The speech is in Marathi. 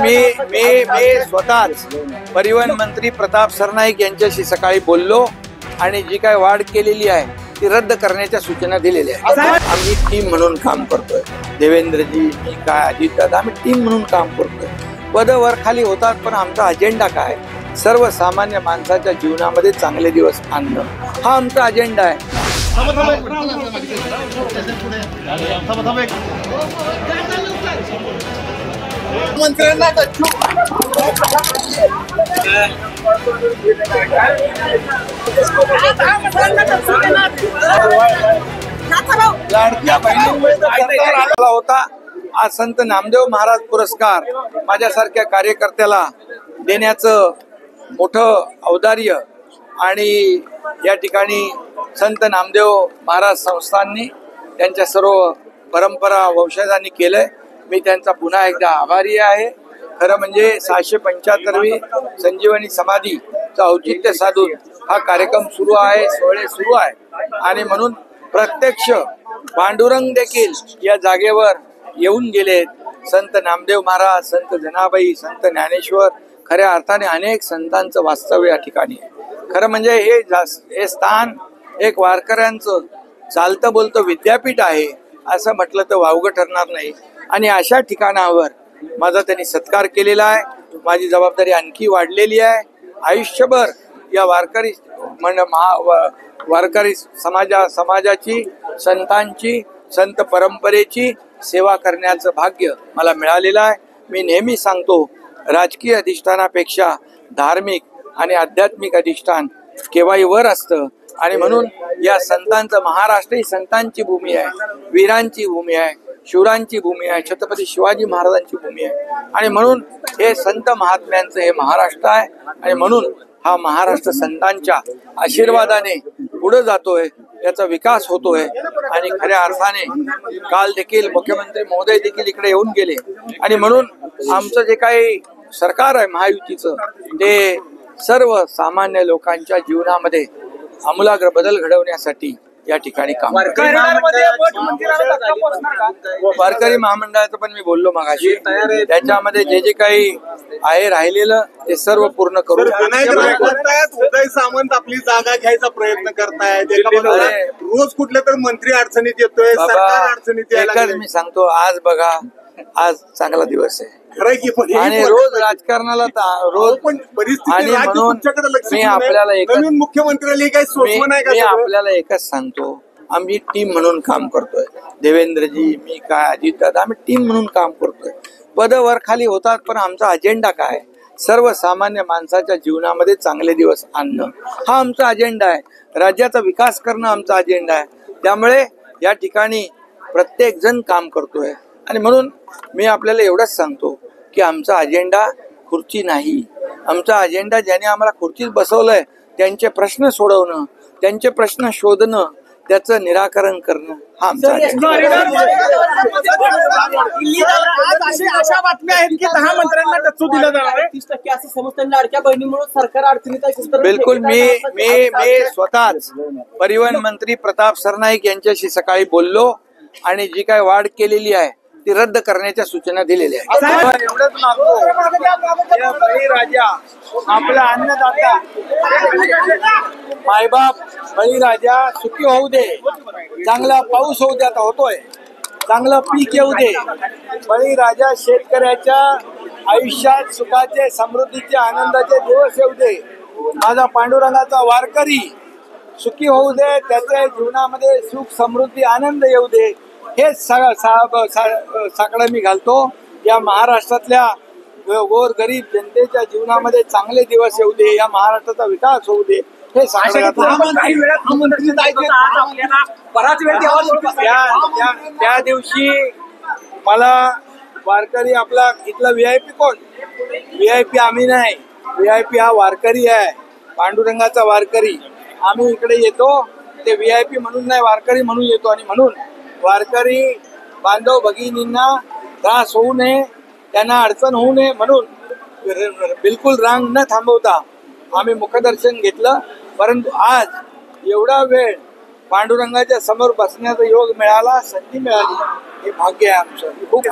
मी स्वतःच परिवहन मंत्री प्रताप सरनाईक यांच्याशी सकाळी बोललो आणि जी काय वाढ केलेली आहे ती रद्द करण्याच्या सूचना दिलेल्या आहेत. आम्ही टीम म्हणून काम करतोय. देवेंद्रजी, मी काय, अजितदादा, आम्ही टीम म्हणून काम करतोय. पद वर खाली होतात, पण आमचा अजेंडा काय? सर्वसामान्य माणसाच्या जीवनामध्ये चांगले दिवस आणणं हा आमचा अजेंडा आहे. लाडक्या बहिणीमुळे होता. आज संत नामदेव महाराज पुरस्कार माझ्यासारख्या कार्यकर्त्याला देण्याचं मोठं औदार्य आणि या ठिकाणी संत नामदेव महाराज संस्थांनी त्यांच्या सर्व परंपरा वंशजांनी केलंय. मी त्यांचा पुन्हा एकदा आभारी आहे. खरं म्हणजे 675वी संजीवनी समाधीचं औचित्य साधून हा कार्यक्रम सुरू आहे, सोहळे सुरू आहे आणि म्हणून प्रत्यक्ष पांडुरंग देखील या जागेवर येऊन गेलेत. संत नामदेव महाराज, संत जनाबाई, संत ज्ञानेश्वर, खऱ्या अर्थाने अनेक संतांचं वास्तव्य या ठिकाणी आहे. खरं म्हणजे हे स्थान एक वारकऱ्यांचं चालतं बोलतं विद्यापीठ आहे असं म्हटलं तर वावगं ठरणार नाही. आणि अशा ठिकाणावर माझा त्यांनी सत्कार केलेला आहे. माझी जबाबदारी आणखी वाढलेली आहे. आयुष्यभर या वारकरी समाजाची, संतांची, संत परंपरेची सेवा करण्याचं भाग्य मला मिळालेलं आहे. मी नेहमी सांगतो, राजकीय अधिष्ठानापेक्षा धार्मिक आणि आध्यात्मिक अधिष्ठान केव्हाही वर असतं आणि म्हणून या संतांचं, महाराष्ट्र ही संतांची भूमी आहे, वीरांची भूमी आहे, शूरांची भूमी आहे, छत्रपती शिवाजी महाराजांची भूमी आहे आणि म्हणून हे संत महात्म्यांचं हे महाराष्ट्र आहे आणि म्हणून हा महाराष्ट्र संतांच्या आशीर्वादाने पुढे जातोय, याचा विकास होतोय. आणि खऱ्या अर्थाने काल देखील मुख्यमंत्री महोदय देखील इकडे येऊन गेले आणि म्हणून आमचं जे काही सरकार आहे महायुतीचं ते सर्व सामान्य लोकांच्या जीवनामध्ये आमूलाग्र बदल घडवण्यासाठी या ठिकाणी काम. वारकरी महामंडळाचं पण मी बोललो मगाशी, त्याच्यामध्ये जे जे काही आहे राहिलेलं ते सर्व पूर्ण करू. उदय सामंत आपली जागा घ्यायचा प्रयत्न करतायत. रोज कुठल्या तर मंत्री अडचणीत येतोय, सरकार अडचणीत एकच मी सांगतो, आज बघा, आज चांगला दिवस आहे आणि रोज राजकारणाला रोज आणि म्हणून मी आपल्याला एकच सांगतो, आम्ही टीम म्हणून काम करतोय. देवेंद्रजी, मी काय, अजितदादा, आम्ही टीम म्हणून काम करतोय. पद वर खाली होतात, पण आमचा अजेंडा काय? सर्वसामान्य माणसाच्या जीवनामध्ये चांगले दिवस आणणं हा आमचा अजेंडा आहे. राज्याचा विकास करणं आमचा अजेंडा आहे. त्यामुळे या ठिकाणी प्रत्येक जण काम करतोय आणि म्हणून मी आपल्याला एवढंच सांगतो की आमचा अजेंडा खुर्ची नाही. आमचा अजेंडा ज्याने आम्हाला खुर्चीत बसवलंय त्यांचे प्रश्न सोडवणं, त्यांचे प्रश्न शोधणं, त्याचं निराकरण करणं हा आमचा अजेंडा. अशा बातम्या आहेत की 10 मंत्र्यांना टच्चू दिला जाणार आहे. 30% असं समजतं लाडक्या बहिणीमुळे सरकार अडचणीत आहे. बिलकुल. मी स्वतःच परिवहन मंत्री प्रताप सरनाईक यांच्याशी सकाळी बोललो आणि जी काय वाढ केलेली आहे ती रद्द करण्याच्या सूचना दिलेल्या आहेत. एवढंच मागतो, बळीराजा आपला अन्नदाता, मायबाप बळीराजा सुखी होऊ दे, चांगला पाऊस होऊ दे, आता होतोय, चांगलं पीक येऊ दे. बळीराजा शेतकऱ्याच्या आयुष्यात सुखाचे, समृद्धीचे, आनंदाचे दिवस येऊ दे. माझा पांडुरंगाचा वारकरी सुखी होऊ दे, त्याच्या जीवनामध्ये सुख, समृद्धी, आनंद येऊ दे. हेच साकडं मी घालतो. या महाराष्ट्रातल्या गोर गरीब जनतेच्या जीवनामध्ये चांगले दिवस येऊ दे, या महाराष्ट्राचा विकास होऊ दे, हे साकडं त्या दिवशी मला वारकरी, आपला इथला VIP कोण? VIP आम्ही नाही, VIP हा वारकरी आहे, पांडुरंगाचा वारकरी. आम्ही इकडे येतो ते VIP म्हणून नाही, वारकरी म्हणून येतो आणि म्हणून वारकरी बांधव भगिनींना त्रास होऊ नये, त्यांना अडचण होऊ नये म्हणून बिलकुल रांग न थांबवता आम्ही मुखदर्शन घेतलं. परंतु आज एवढा वेळ पांडुरंगाच्या समोर बसण्याचा योग मिळाला, संधी मिळाली, हे भाग्य आहे आमचं. खूप